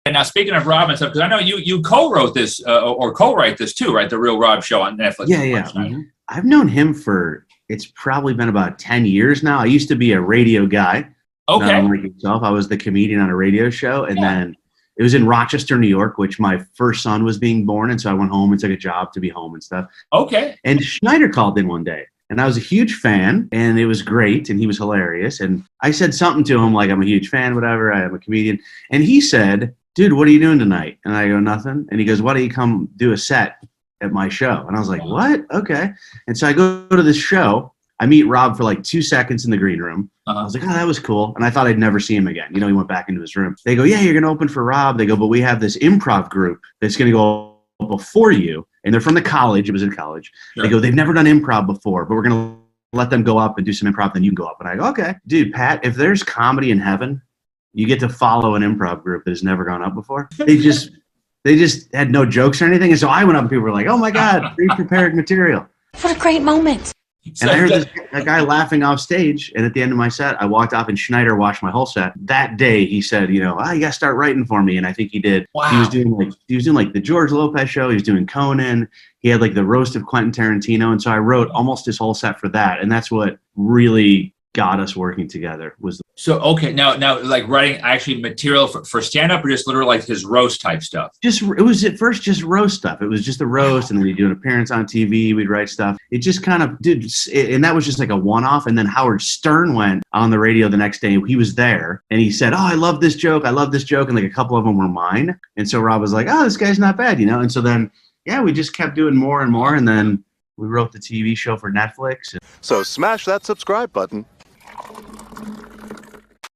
And now, speaking of Rob and stuff, because I know you co-wrote this or co-write this too, right? The Real Rob Show on Netflix. Yeah. Mm-hmm. I've known him it's probably been about 10 years now. I used to be a radio guy. Okay. Not unlike yourself. I was the comedian on a radio show. And then it was in Rochester, New York, which my first son was being born. And so I went home and took a job to be home and stuff. Okay. And Schneider called in one day. And I was a huge fan, and it was great, and he was hilarious. And I said something to him like, I'm a huge fan, whatever, I am a comedian. And he said, dude, what are you doing tonight? And I go, nothing. And he goes, why don't you come do a set at my show? And I was like, what? Okay. And so I go to this show. I meet Rob for like 2 seconds in the green room. I was like, oh, that was cool. And I thought I'd never see him again. He went back into his room. They go, yeah, you're going to open for Rob. They go, but we have this improv group that's going to go before you. And they're from the college. It was in college. Sure. They go, they've never done improv before, but we're going to let them go up and do some improv. Then you can go up. And I go, okay. Dude, Pat, if there's comedy in heaven, you get to follow an improv group that has never gone up before. They just had no jokes or anything. And so I went up and people were like, oh my God, pre-prepared material. What a great moment. And I heard a guy laughing off stage. And at the end of my set, I walked off and Schneider watched my whole set. That day, he said, you got to start writing for me. And I think he did. Wow. He was doing like the George Lopez show. He was doing Conan. He had like the roast of Quentin Tarantino. And so I wrote almost his whole set for that. And that's what really got us working together. Okay, now like writing actually material for stand-up, or just literally like his roast type stuff? It was at first just roast stuff. It was just a roast, and then we'd do an appearance on TV, we'd write stuff. It just kind of did, and that was just like a one-off. And then Howard Stern went on the radio the next day. He was there, and he said, oh, I love this joke, and like a couple of them were mine. And so Rob was like, oh, this guy's not bad, And so then, we just kept doing more and more, and then we wrote the TV show for Netflix. So smash that subscribe button.